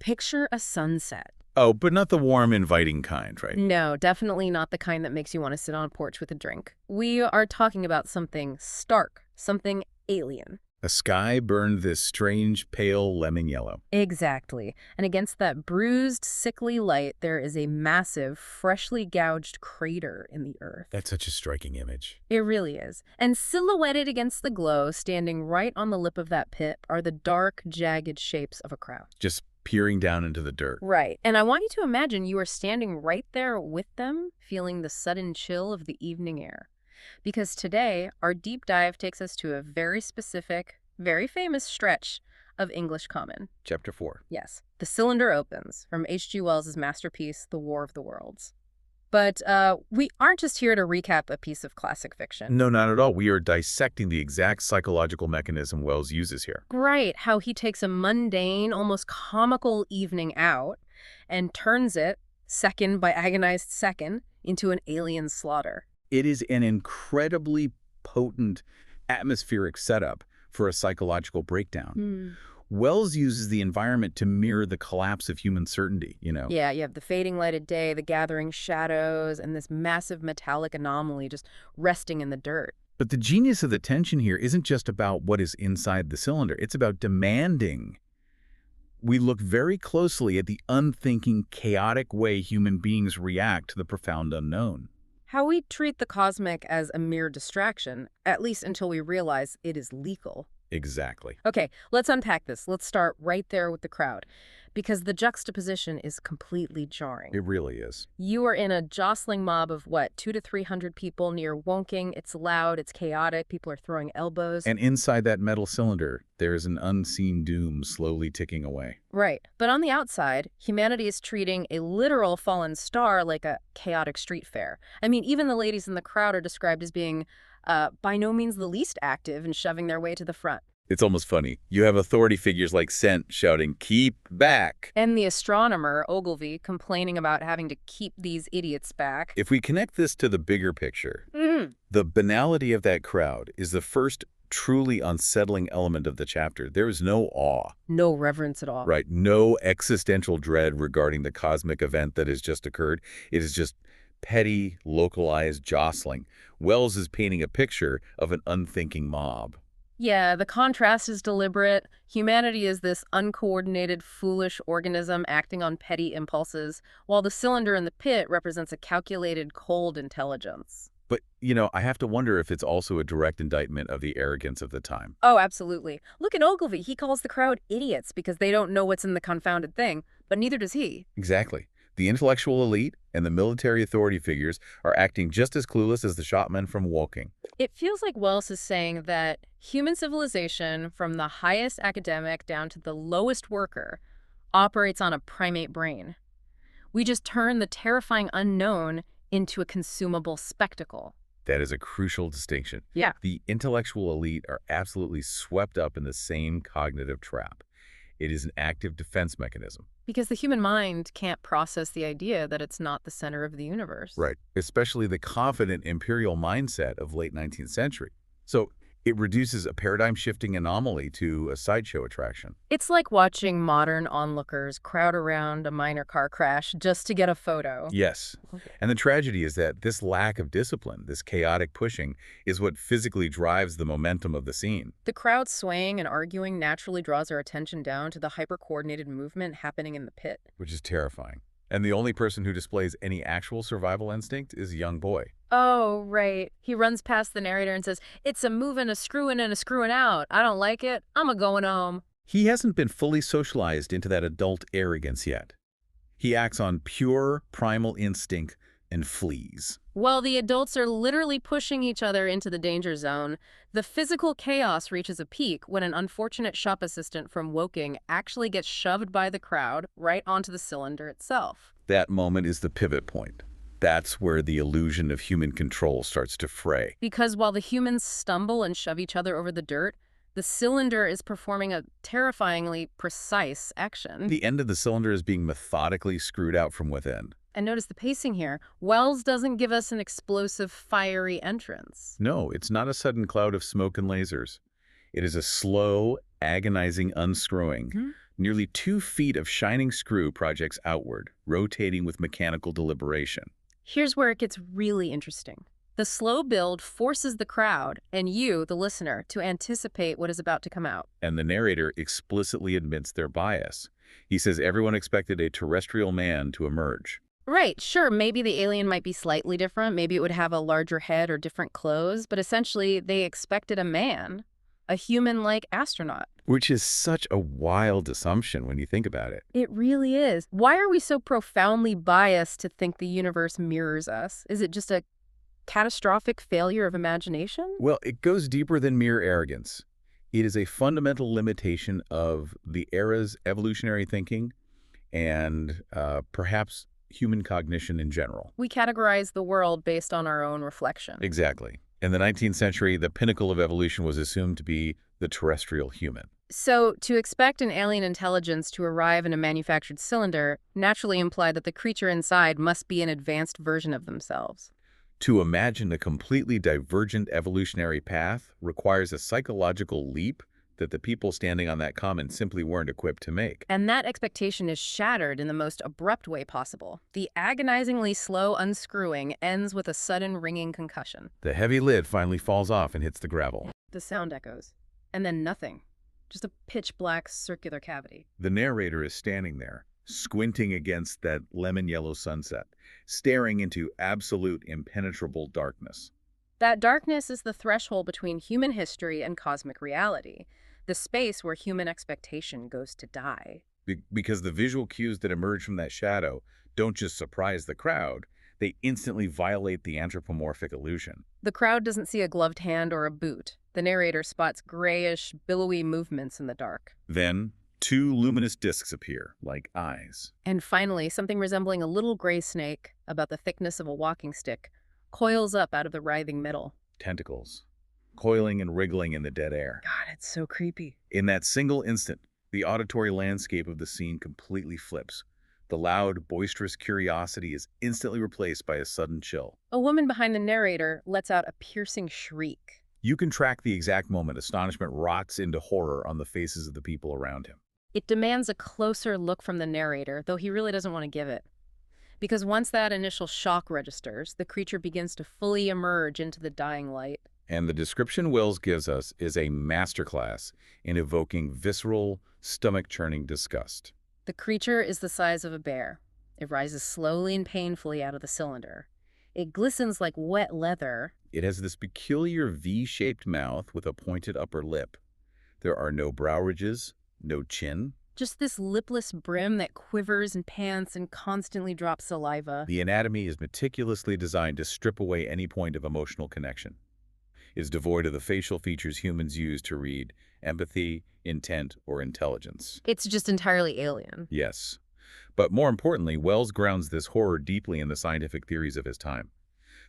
Picture a sunset. Oh, but not the warm, inviting kind, right? No, definitely not the kind that makes you want to sit on a porch with a drink. We are talking about something stark, something alien. The sky burned this strange, pale lemon yellow. Exactly. And against that bruised, sickly light, there is a massive, freshly gouged crater in the earth. That's such a striking image. It really is. And silhouetted against the glow, standing right on the lip of that pit, are the dark, jagged shapes of a crowd. Just peering down into the dirt. Right. And I want you to imagine you are standing right there with them, feeling the sudden chill of the evening air. Because today, our deep dive takes us to a very specific, very famous stretch of English Common. Chapter 4. Yes. The Cylinder opens from H.G. Wells' masterpiece, The War of the Worlds. But we aren't just here to recap a piece of classic fiction. No, not at all. We are dissecting the exact psychological mechanism Wells uses here. Right, how he takes a mundane, almost comical evening out and turns it, second by agonized second, into an alien slaughter. It is an incredibly potent atmospheric setup for a psychological breakdown. Wells uses the environment to mirror the collapse of human certainty, Yeah, you have the fading light of day, the gathering shadows, and this massive metallic anomaly just resting in the dirt. But the genius of the tension here isn't just about what is inside the cylinder. It's about demanding. We look very closely at the unthinking, chaotic way human beings react to the profound unknown. How we treat the cosmic as a mere distraction, at least until we realize it is lethal. Exactly. Okay, let's unpack this. Let's start right there with the crowd, because the juxtaposition is completely jarring. It really is. You are in a jostling mob of, 200 to 300 people near Woking. It's loud, it's chaotic, people are throwing elbows. And inside that metal cylinder, there is an unseen doom slowly ticking away. Right. But on the outside, humanity is treating a literal fallen star like a chaotic street fair. I mean, even the ladies in the crowd are described as being by no means the least active and shoving their way to the front. It's almost funny. You have authority figures like Scent shouting, "Keep back!" And the astronomer, Ogilvy, complaining about having to keep these idiots back. If we connect this to the bigger picture, the banality of that crowd is the first truly unsettling element of the chapter. There is no awe. No reverence at all. Right. No existential dread regarding the cosmic event that has just occurred. It is just petty, localized jostling. Wells is painting a picture of an unthinking mob. Yeah, the contrast is deliberate. Humanity is this uncoordinated, foolish organism acting on petty impulses, while the cylinder in the pit represents a calculated, cold intelligence. But, I have to wonder if it's also a direct indictment of the arrogance of the time. Oh, absolutely. Look at Ogilvy. He calls the crowd idiots because they don't know what's in the confounded thing, but neither does he. Exactly. The intellectual elite and the military authority figures are acting just as clueless as the shopmen from Woking. It feels like Wells is saying that human civilization, from the highest academic down to the lowest worker, operates on a primate brain. We just turn the terrifying unknown into a consumable spectacle. That is a crucial distinction. Yeah. The intellectual elite are absolutely swept up in the same cognitive trap. It is an active defense mechanism. Because the human mind can't process the idea that it's not the center of the universe. Right. Especially the confident imperial mindset of late 19th century. So it reduces a paradigm-shifting anomaly to a sideshow attraction. It's like watching modern onlookers crowd around a minor car crash just to get a photo. Yes. Okay. And the tragedy is that this lack of discipline, this chaotic pushing, is what physically drives the momentum of the scene. The crowd swaying and arguing naturally draws our attention down to the hyper-coordinated movement happening in the pit. Which is terrifying. And the only person who displays any actual survival instinct is a young boy. Oh, right. He runs past the narrator and says, "It's a moving, a screwing, and a screwing out. I don't like it. I'm a-going home." He hasn't been fully socialized into that adult arrogance yet. He acts on pure primal instinct and flees. While the adults are literally pushing each other into the danger zone, the physical chaos reaches a peak when an unfortunate shop assistant from Woking actually gets shoved by the crowd right onto the cylinder itself. That moment is the pivot point. That's where the illusion of human control starts to fray. Because while the humans stumble and shove each other over the dirt, the cylinder is performing a terrifyingly precise action. The end of the cylinder is being methodically screwed out from within. And notice the pacing here. Wells doesn't give us an explosive, fiery entrance. No, it's not a sudden cloud of smoke and lasers. It is a slow, agonizing unscrewing, Nearly 2 feet of shining screw projects outward, rotating with mechanical deliberation. Here's where it gets really interesting. The slow build forces the crowd, and you, the listener, to anticipate what is about to come out. And the narrator explicitly admits their bias. He says everyone expected a terrestrial man to emerge. Right, sure, maybe the alien might be slightly different, maybe it would have a larger head or different clothes, but essentially they expected a man, a human-like astronaut. Which is such a wild assumption when you think about it. It really is. Why are we so profoundly biased to think the universe mirrors us? Is it just a catastrophic failure of imagination? Well, it goes deeper than mere arrogance. It is a fundamental limitation of the era's evolutionary thinking and perhaps human cognition in general. We categorize the world based on our own reflection. Exactly. In the 19th century, the pinnacle of evolution was assumed to be the terrestrial human. So, to expect an alien intelligence to arrive in a manufactured cylinder naturally implied that the creature inside must be an advanced version of themselves. To imagine a completely divergent evolutionary path requires a psychological leap that the people standing on that common simply weren't equipped to make. And that expectation is shattered in the most abrupt way possible. The agonizingly slow unscrewing ends with a sudden ringing concussion. The heavy lid finally falls off and hits the gravel. The sound echoes. And then nothing. Just a pitch-black circular cavity. The narrator is standing there, squinting against that lemon-yellow sunset, staring into absolute impenetrable darkness. That darkness is the threshold between human history and cosmic reality, the space where human expectation goes to die. Because the visual cues that emerge from that shadow don't just surprise the crowd, they instantly violate the anthropomorphic illusion. The crowd doesn't see a gloved hand or a boot. The narrator spots grayish, billowy movements in the dark. Then, 2 luminous discs appear, like eyes. And finally, something resembling a little gray snake, about the thickness of a walking stick, coils up out of the writhing middle. Tentacles, coiling and wriggling in the dead air. God, it's so creepy. In that single instant, the auditory landscape of the scene completely flips. The loud, boisterous curiosity is instantly replaced by a sudden chill. A woman behind the narrator lets out a piercing shriek. You can track the exact moment astonishment rots into horror on the faces of the people around him. It demands a closer look from the narrator, though he really doesn't want to give it. Because once that initial shock registers, the creature begins to fully emerge into the dying light. And the description Wells gives us is a masterclass in evoking visceral, stomach-churning disgust. The creature is the size of a bear. It rises slowly and painfully out of the cylinder. It glistens like wet leather. It has this peculiar V-shaped mouth with a pointed upper lip. There are no brow ridges, no chin. Just this lipless brim that quivers and pants and constantly drops saliva. The anatomy is meticulously designed to strip away any point of emotional connection. It is devoid of the facial features humans use to read empathy, intent, or intelligence. It's just entirely alien. Yes. But more importantly, Wells grounds this horror deeply in the scientific theories of his time.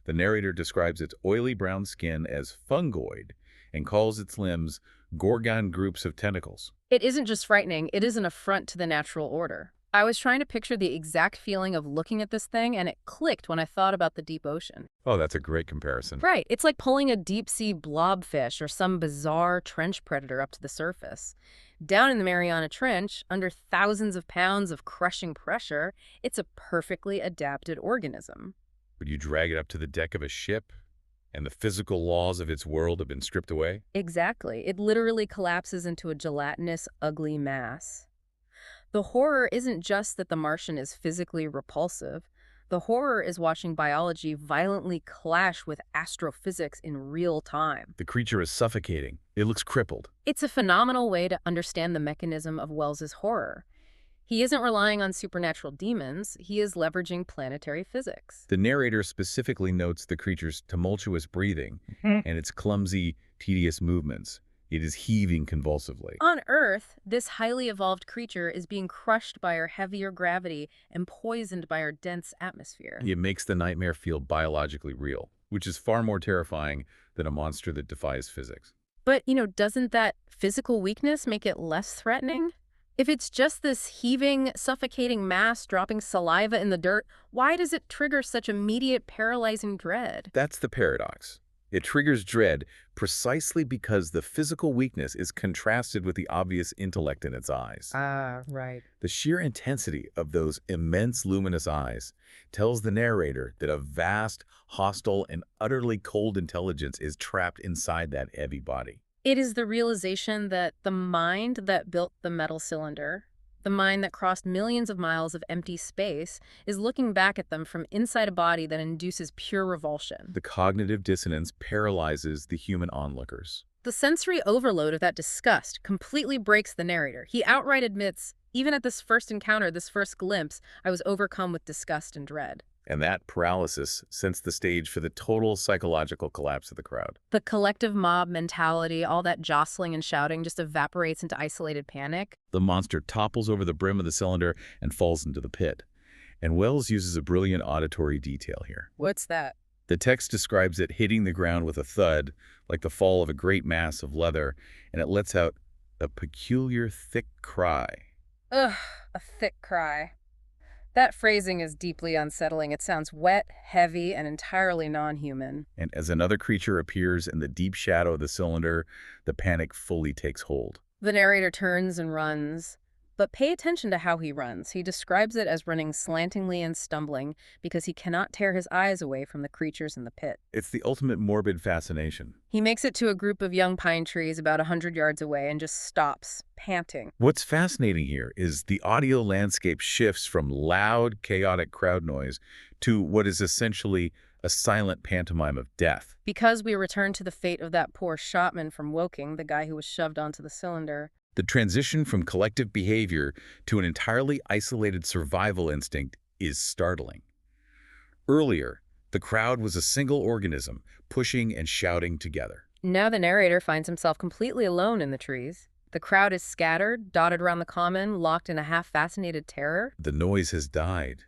The narrator describes its oily brown skin as fungoid and calls its limbs gorgon groups of tentacles. It isn't just frightening, it is an affront to the natural order. I was trying to picture the exact feeling of looking at this thing, and it clicked when I thought about the deep ocean. Oh, that's a great comparison. Right. It's like pulling a deep-sea blobfish or some bizarre trench predator up to the surface. Down in the Mariana Trench, under thousands of pounds of crushing pressure, it's a perfectly adapted organism. Would you drag it up to the deck of a ship, and the physical laws of its world have been stripped away? Exactly. It literally collapses into a gelatinous, ugly mass. The horror isn't just that the Martian is physically repulsive. The horror is watching biology violently clash with astrophysics in real time. The creature is suffocating. It looks crippled. It's a phenomenal way to understand the mechanism of Wells's horror. He isn't relying on supernatural demons, he is leveraging planetary physics. The narrator specifically notes the creature's tumultuous breathing and its clumsy, tedious movements. It is heaving convulsively. On Earth, this highly evolved creature is being crushed by our heavier gravity and poisoned by our dense atmosphere. It makes the nightmare feel biologically real, which is far more terrifying than a monster that defies physics. But, doesn't that physical weakness make it less threatening? If it's just this heaving, suffocating mass dropping saliva in the dirt, why does it trigger such immediate, paralyzing dread? That's the paradox. It triggers dread precisely because the physical weakness is contrasted with the obvious intellect in its eyes. Ah, right. The sheer intensity of those immense luminous eyes tells the narrator that a vast, hostile, and utterly cold intelligence is trapped inside that heavy body. It is the realization that the mind that built the metal cylinder, the mind that crossed millions of miles of empty space, is looking back at them from inside a body that induces pure revulsion. The cognitive dissonance paralyzes the human onlookers. The sensory overload of that disgust completely breaks the narrator. He outright admits, even at this first encounter, this first glimpse, I was overcome with disgust and dread. And that paralysis sets the stage for the total psychological collapse of the crowd. The collective mob mentality, all that jostling and shouting just evaporates into isolated panic. The monster topples over the brim of the cylinder and falls into the pit. And Wells uses a brilliant auditory detail here. What's that? The text describes it hitting the ground with a thud, like the fall of a great mass of leather, and it lets out a peculiar thick cry. Ugh, a thick cry. That phrasing is deeply unsettling. It sounds wet, heavy, and entirely non-human. And as another creature appears in the deep shadow of the cylinder, the panic fully takes hold. The narrator turns and runs. But pay attention to how he runs. He describes it as running slantingly and stumbling because he cannot tear his eyes away from the creatures in the pit. It's the ultimate morbid fascination. He makes it to a group of young pine trees about 100 yards away and just stops, panting. What's fascinating here is the audio landscape shifts from loud, chaotic crowd noise to what is essentially a silent pantomime of death. Because we return to the fate of that poor shopman from Woking, the guy who was shoved onto the cylinder. The transition from collective behavior to an entirely isolated survival instinct is startling. Earlier, the crowd was a single organism, pushing and shouting together. Now the narrator finds himself completely alone in the trees. The crowd is scattered, dotted around the common, locked in a half-fascinated terror. The noise has died,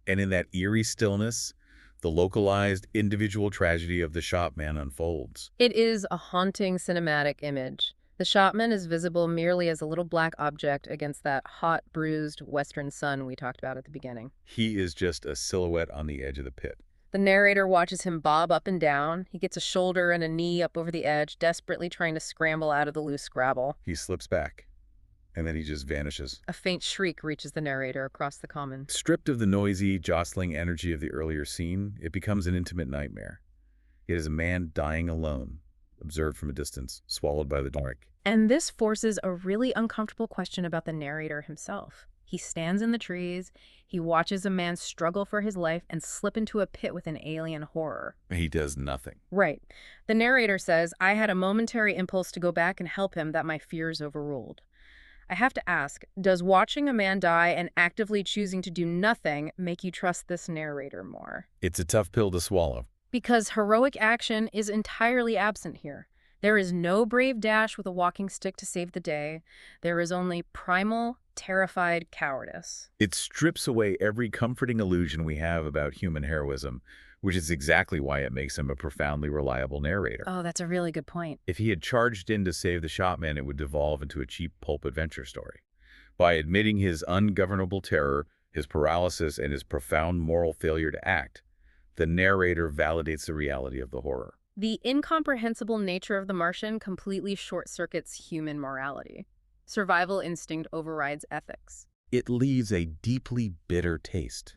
and in that eerie stillness, the localized, individual tragedy of the shopman unfolds. It is a haunting cinematic image. The shopman is visible merely as a little black object against that hot, bruised western sun we talked about at the beginning. He is just a silhouette on the edge of the pit. The narrator watches him bob up and down. He gets a shoulder and a knee up over the edge, desperately trying to scramble out of the loose gravel. He slips back, and then he just vanishes. A faint shriek reaches the narrator across the common. Stripped of the noisy, jostling energy of the earlier scene, it becomes an intimate nightmare. It is a man dying alone, observed from a distance, swallowed by the dark. And this forces a really uncomfortable question about the narrator himself. He stands in the trees, he watches a man struggle for his life and slip into a pit with an alien horror. He does nothing. Right. The narrator says, I had a momentary impulse to go back and help him that my fears overruled. I have to ask, does watching a man die and actively choosing to do nothing make you trust this narrator more? It's a tough pill to swallow. Because heroic action is entirely absent here. There is no brave dash with a walking stick to save the day. There is only primal, terrified cowardice. It strips away every comforting illusion we have about human heroism, which is exactly why it makes him a profoundly reliable narrator. Oh, that's a really good point. If he had charged in to save the shopman, it would devolve into a cheap pulp adventure story. By admitting his ungovernable terror, his paralysis, and his profound moral failure to act, the narrator validates the reality of the horror. The incomprehensible nature of the Martian completely short-circuits human morality. Survival instinct overrides ethics. It leaves a deeply bitter taste.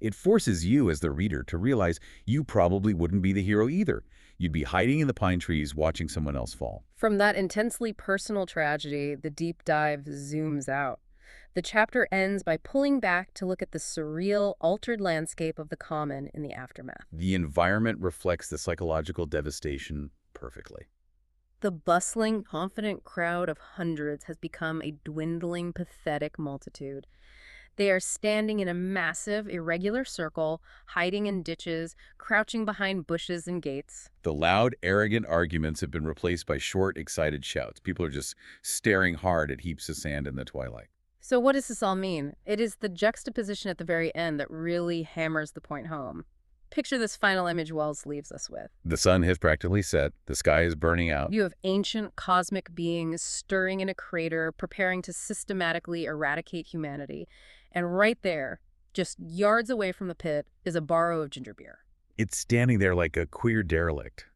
It forces you as the reader to realize you probably wouldn't be the hero either. You'd be hiding in the pine trees watching someone else fall. From that intensely personal tragedy, the deep dive zooms out. The chapter ends by pulling back to look at the surreal, altered landscape of the common in the aftermath. The environment reflects the psychological devastation perfectly. The bustling, confident crowd of hundreds has become a dwindling, pathetic multitude. They are standing in a massive, irregular circle, hiding in ditches, crouching behind bushes and gates. The loud, arrogant arguments have been replaced by short, excited shouts. People are just staring hard at heaps of sand in the twilight. So what does this all mean? It is the juxtaposition at the very end that really hammers the point home. Picture this final image Wells leaves us with. The sun has practically set. The sky is burning out. You have ancient cosmic beings stirring in a crater, preparing to systematically eradicate humanity. And right there, just yards away from the pit, is a barrow of ginger beer. It's standing there like a queer derelict.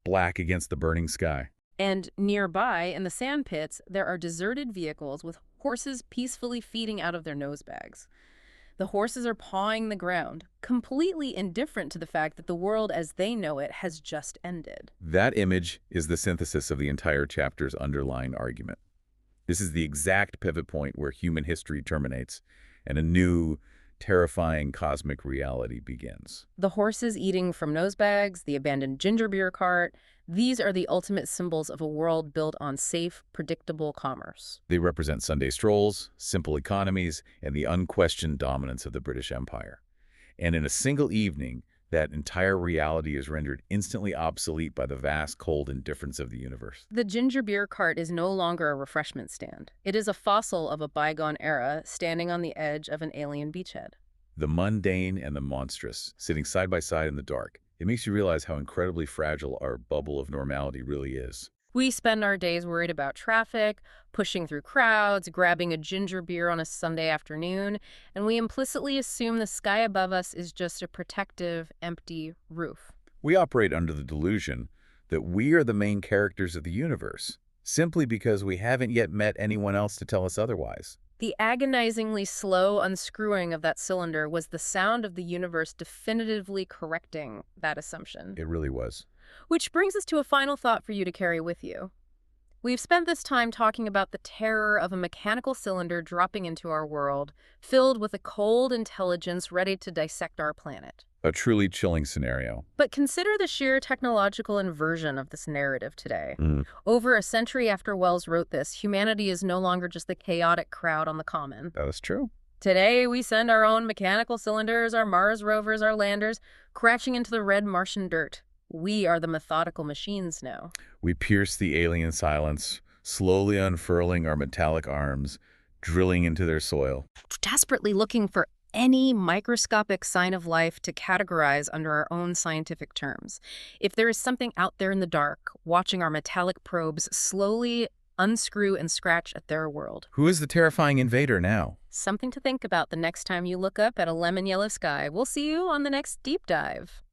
black against the burning sky. And nearby, in the sand pits, there are deserted vehicles with horses peacefully feeding out of their nose bags. The horses are pawing the ground, completely indifferent to the fact that the world as they know it has just ended. That image is the synthesis of the entire chapter's underlying argument. This is the exact pivot point where human history terminates and a new, terrifying cosmic reality begins. The horses eating from nose bags, the abandoned ginger beer cart, these are the ultimate symbols of a world built on safe, predictable commerce. They represent Sunday strolls, simple economies, and the unquestioned dominance of the British Empire. And in a single evening, that entire reality is rendered instantly obsolete by the vast, cold indifference of the universe. The ginger beer cart is no longer a refreshment stand. It is a fossil of a bygone era standing on the edge of an alien beachhead. The mundane and the monstrous, sitting side by side in the dark. It makes you realize how incredibly fragile our bubble of normality really is. We spend our days worried about traffic, pushing through crowds, grabbing a ginger beer on a Sunday afternoon, and we implicitly assume the sky above us is just a protective, empty roof. We operate under the delusion that we are the main characters of the universe, simply because we haven't yet met anyone else to tell us otherwise. The agonizingly slow unscrewing of that cylinder was the sound of the universe definitively correcting that assumption. It really was. Which brings us to a final thought for you to carry with you. We've spent this time talking about the terror of a mechanical cylinder dropping into our world, filled with a cold intelligence ready to dissect our planet. A truly chilling scenario. But consider the sheer technological inversion of this narrative today. Over a century after Wells wrote this, humanity is no longer just the chaotic crowd on the common. That is true. Today, we send our own mechanical cylinders, our Mars rovers, our landers, crashing into the red Martian dirt. We are the methodical machines now. We pierce the alien silence, slowly unfurling our metallic arms, drilling into their soil. Desperately looking for any microscopic sign of life to categorize under our own scientific terms. If there is something out there in the dark, watching our metallic probes slowly unscrew and scratch at their world. Who is the terrifying invader now? Something to think about the next time you look up at a lemon yellow sky. We'll see you on the next deep dive.